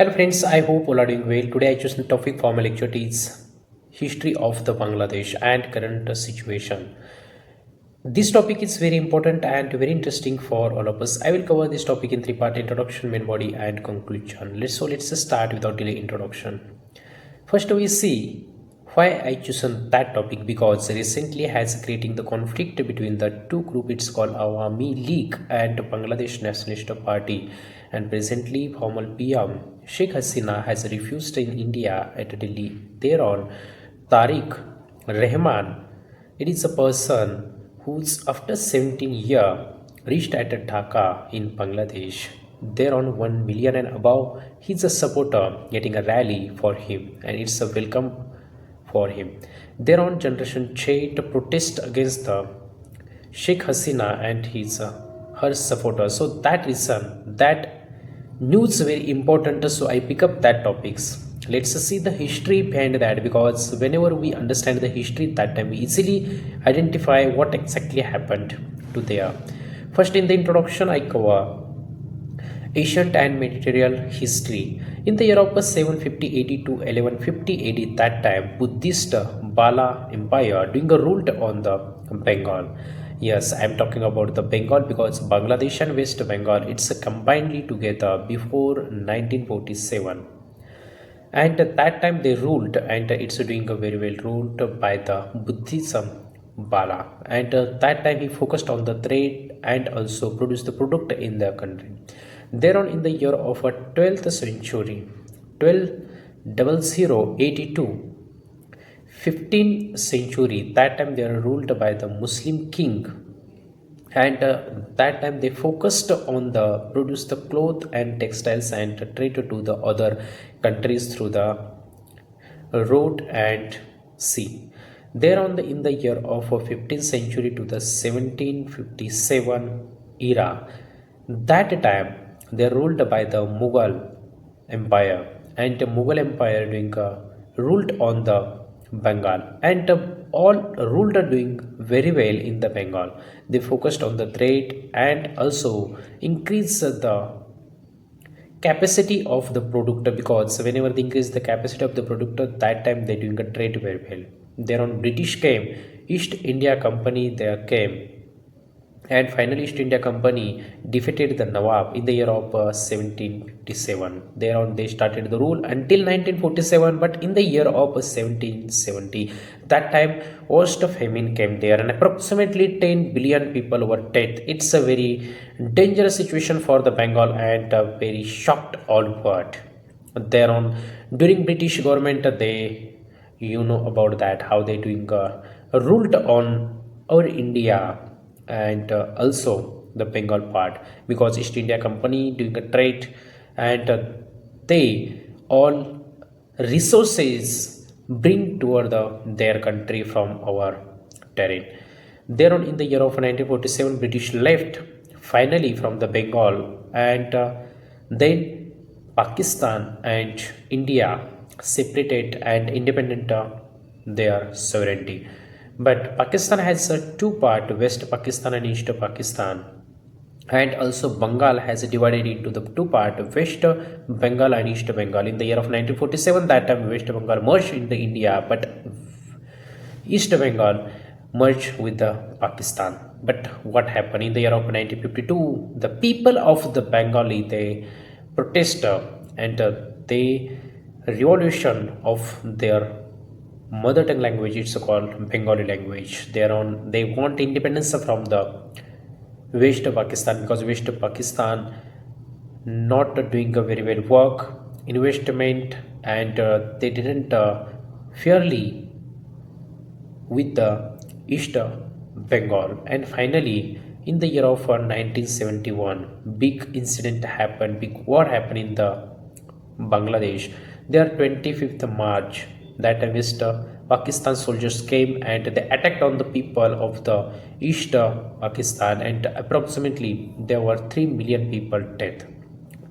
Hello friends, I hope all are doing well. Today I choose the topic for my lecture is history of the Bangladesh and current situation. This topic is very important and very interesting for all of us. I will cover this topic in three part: introduction, main body, and conclusion. Let's start without delay. Introduction. First, we see why I chosen that topic because recently has creating the conflict between the two groups. It's called Awami League and Bangladesh Nationalist Party, and presently former PM Sheikh Hasina has refused in India at Delhi. Thereon, Tariq Rahman, it is a person who's after 17 years reached at Dhaka in Bangladesh. There on 1 million and above, he's a supporter getting a rally for him and it's a welcome for him. There on Generation Che to protest against the Sheikh Hasina and his her supporters. So that reason that news very important, so I pick up that topics. Let's see the history behind that because whenever we understand the history that time we easily identify what exactly happened to there. First in the introduction I cover ancient and Mediterranean history. In the year of 750 AD to 1150 AD, that time Buddhist Bala Empire doing a ruled on the Bengal. Yes, I am talking about the Bengal because Bangladesh and West Bengal it's combinedly together before 1947. And at that time they ruled, and it's doing a very well ruled by the Buddhism Bala. And that time he focused on the trade and also produced the product in the country. Thereon in the year of a 12th century, 120082, 15th century, that time they are ruled by the Muslim king, and that time they focused on the produce the cloth and textiles and trade to the other countries through the road and sea. There on the in the year of 15th century to the 1757 era, that time they ruled by the Mughal Empire, and the Mughal Empire doing ruled on the Bengal, and all ruled are doing very well in the Bengal. They focused on the trade and also increase the capacity of the product because whenever they increase the capacity of the product that time they doing a trade very well. Thereon British came, East India Company there came, and finally East India Company defeated the Nawab in the year of 1757. Thereon they started the rule until 1947, but in the year of 1770, that time worst famine came there and approximately 10 billion people were dead. It's a very dangerous situation for the Bengal and very shocked all world. Thereon during British government they about that how they doing ruled on our India and also the Bengal part because East India Company doing a trade and they all resources bring toward their country from our terrain. Thereon in the year of 1947 British left finally from the Bengal and then Pakistan and India separated and independent their sovereignty. But Pakistan has two parts, West Pakistan and East Pakistan. And also Bengal has divided into the two parts, West Bengal and East Bengal. In the year of 1947, that time West Bengal merged in the India, but East Bengal merged with the Pakistan. But what happened in the year of 1952? The people of the Bengali they protest and they revolution of their mother tongue language. It's called Bengali language. They want independence from the West Pakistan because West Pakistan not doing a very well work investment and they didn't fairly with the East Bengal. And finally, in the year of 1971, big incident happened, big war happened in the Bangladesh. There 25th March, that West Pakistan soldiers came and they attacked on the people of the East Pakistan, and approximately there were 3 million people dead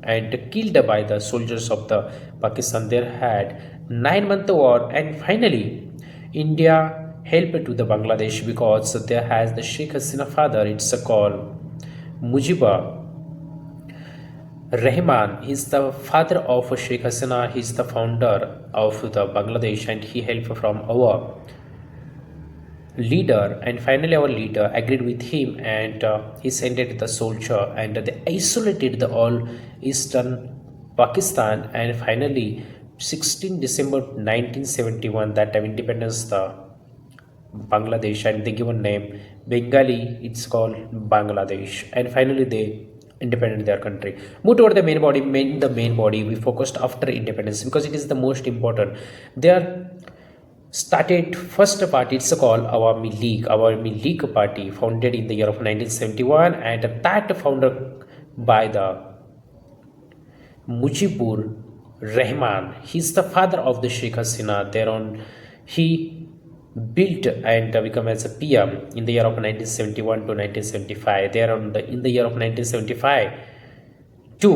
and killed by the soldiers of the Pakistan. There had 9 month war, and finally India helped to the Bangladesh because there has the Sheikh Hasina father. It's called Mujiba Rahman, he's the father of Sheikh Hasina. He's the founder of the Bangladesh, and he helped from our leader. And finally, our leader agreed with him, and he sent the soldier, and they isolated the all eastern Pakistan. And finally, 16 December 1971, that time independence the Bangladesh, and they given name Bengali. It's called Bangladesh, and finally they independent their country. Move toward the main body. The main body we focused after independence because it is the most important. They are started first party. It's called Awami League. Awami League party founded in the year of 1971, and that founded by the Mujibur Rahman. He's the father of the Sheikh Hasina. Thereon, he built and become as a PM in the year of 1971 to 1975. Thereon, in the year of 1975 to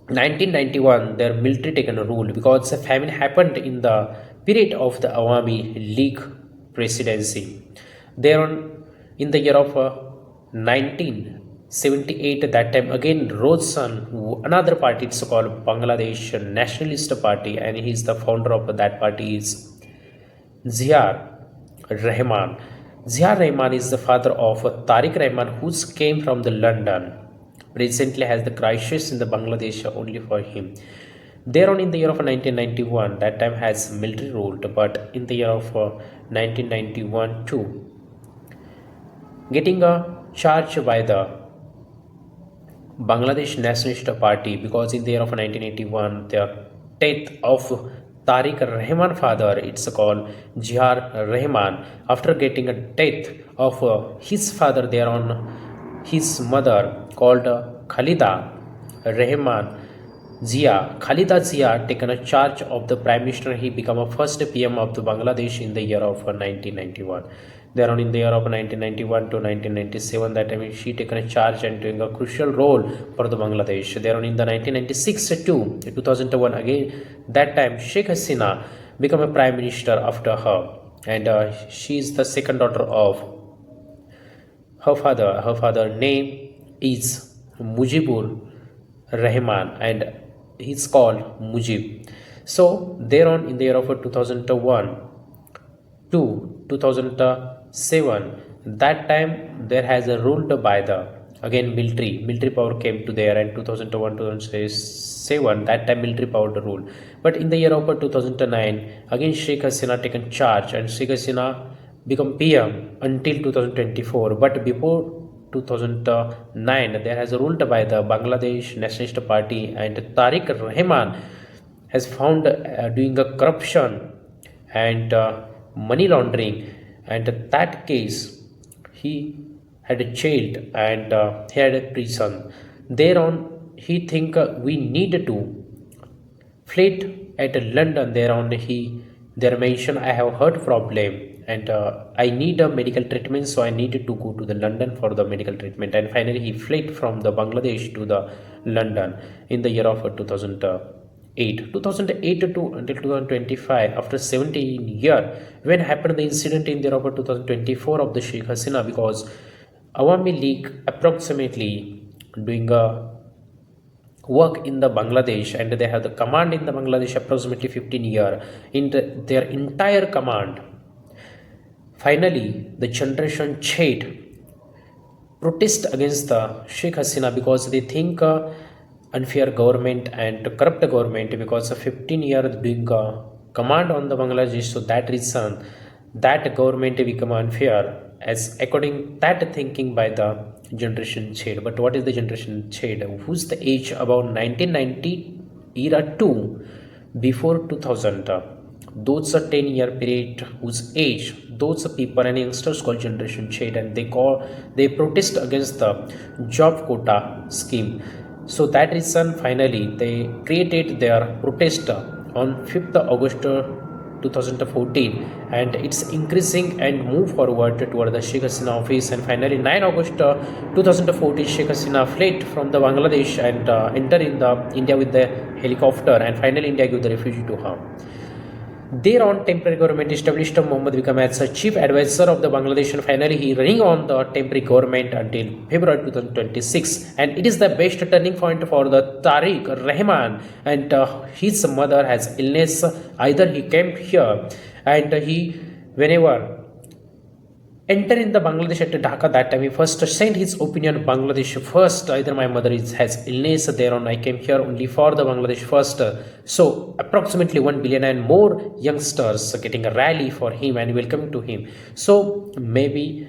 1991, their military taken a rule because a famine happened in the period of the Awami League presidency. Thereon, in the year of 1978, that time again rose son, another party, it's called Bangladesh Nationalist Party, and he is the founder of that party is Ziar Rahman. Ziar Rahman is the father of Tariq Rahman, who came from the London. Recently has the crisis in the Bangladesh only for him. Thereon, in the year of 1991, that time has military ruled, but in the year of 1991 too, getting a charge by the Bangladesh Nationalist Party, because in the year of 1981, the death of Tariq Rahman father, it's called Jihar Rahman. After getting a death of his father, thereon his mother called Khalida Rahman Zia. Khalida Zia taken a charge of the Prime Minister. He became a first PM of the Bangladesh in the year of 1991. Thereon, in the year of 1991 to 1997, that time she taken a charge and doing a crucial role for the Bangladesh. Thereon, in the 1996 to 2001, again that time Sheikh Hasina became a Prime Minister after her, and she is the second daughter of her father. Her father name is Mujibur Rahman, and he's called Mujib. So thereon, in the year of 2001 to 2007, that time there has a ruled by the again military power came to there, and 2001 2007, that time military power the rule. But in the year of 2009, again Sheikh Hasina taken charge, and Sheikh Hasina become PM until 2024. But before 2009, there has ruled by the Bangladesh Nationalist Party, and Tariq Rahman has found doing a corruption and money laundering, and that case he had jailed, and he had a prison. Thereon he think we need to fled at London. Thereon he there mentioned I have heart problem, and I need a medical treatment, so I needed to go to the London for the medical treatment. And finally he fled from the Bangladesh to the London in the year of 2008 to until 2025. After 17 years, when happened the incident in the year of 2024 of the Sheikh Hasina, because Awami League approximately doing a work in the Bangladesh, and they have the command in the Bangladesh approximately 15 years in their entire command. Finally, the generation changed, protest against the Sheikh Hasina because they think unfair government and corrupt government, because of 15 years doing command on the Bangladesh. So that reason that government become unfair, as according that thinking by the generation shade. But what is the generation shade? Who's the age about 1990 era to before 2000? Those are 10-year period whose age those people and youngsters called generation shade, and they protest against the job quota scheme. So that reason finally they created their protest on 5th August 2014, and it's increasing and move forward toward the Sheikh Hasina office. And finally 9 August 2014, Sheikh Hasina fled from the Bangladesh and entered in the India with the helicopter, and finally India gave the refugee to her. Thereon, temporary government established Muhammad became as a chief advisor of the Bangladesh, and finally he running on the temporary government until February 2026. And it is the best turning point for the Tariq Rahman, and his mother has illness. Either he came here and he whenever enter in the Bangladesh at Dhaka that time. He first sent his opinion Bangladesh first. Either my mother has illness thereon. I came here only for the Bangladesh first. So approximately 1 billion and more youngsters getting a rally for him and welcoming to him. So maybe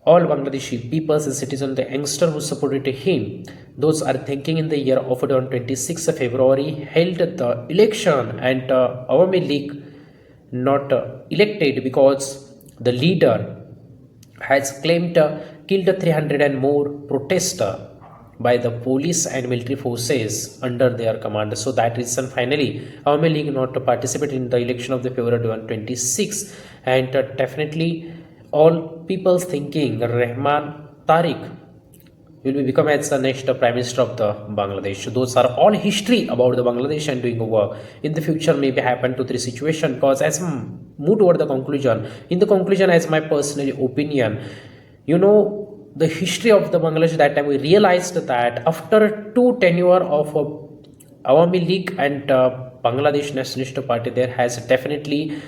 all Bangladeshi peoples and citizens, the youngster who supported him, those are thinking in the year of on 26th of February held the election, and Awami League not elected because the leader has claimed killed 300 and more protesters by the police and military forces under their command. So that reason finally Awami League not to participate in the election of the February 2026, and definitely all people thinking Rahman Tariq will be become as the next prime minister of the Bangladesh. Those are all history about the Bangladesh and doing work. In the future, maybe happen to three situation. Because as move toward the conclusion, in the conclusion, as my personal opinion, the history of the Bangladesh that time we realized that after two tenure of Awami League and Bangladesh Nationalist Party, there has definitely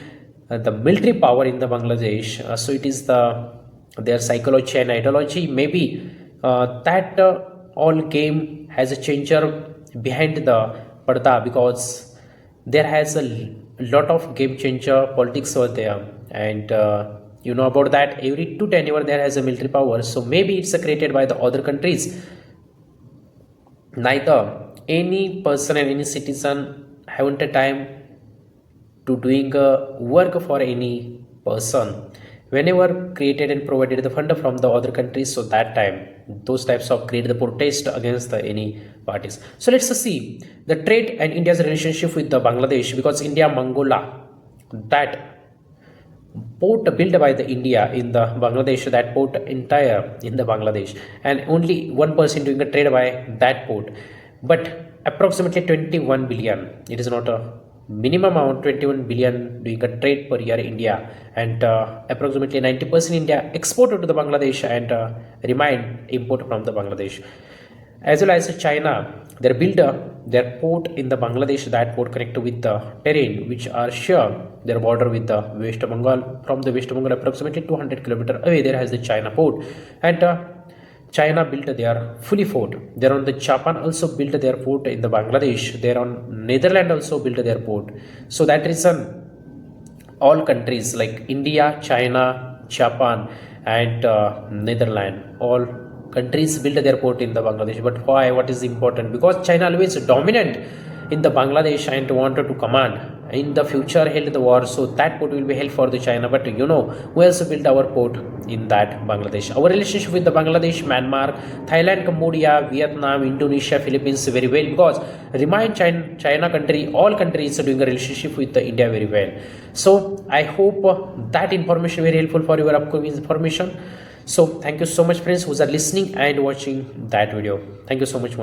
the military power in the Bangladesh. So it is their psychology and ideology. Maybe that all game has a changer behind the parda, because there has a lot of game changer politics over there, and about that every two tenure there has a military power. So maybe it's created by the other countries. Neither any person and any citizen haven't a time to doing work for any person whenever created and provided the fund from the other countries. So that time those types of create the protest against the any parties. So let's see the trade and India's relationship with the Bangladesh, because India Mongola, that port built by the India in the Bangladesh, that port entire in the Bangladesh, and only 1% doing a trade by that port, but approximately 21 billion. It is not a minimum amount, 21 billion doing a trade per year India, and approximately 90% India exported to the Bangladesh and remain import from the Bangladesh. As well as China, they build their port in the Bangladesh, that port connected with the terrain which are share their border with the West Bengal. From the West Bengal approximately 200 kilometers away there has the China port, and China built their fully fort. There on the Japan also built their port in the Bangladesh. There on Netherlands also built their port. So that reason all countries like India, China, Japan and Netherlands, all countries build their port in the Bangladesh. But why? What is important? Because China always dominant in the Bangladesh and wanted to command. In the future held the war, so that port will be held for the China. But we also built our port in that Bangladesh. Our relationship with the Bangladesh, Myanmar, Thailand, Cambodia, Vietnam, Indonesia, Philippines very well, because remind China country, all countries are doing a relationship with the India very well. So I hope that information very helpful for your upcoming information. So thank you so much friends who are listening and watching that video. Thank you so much.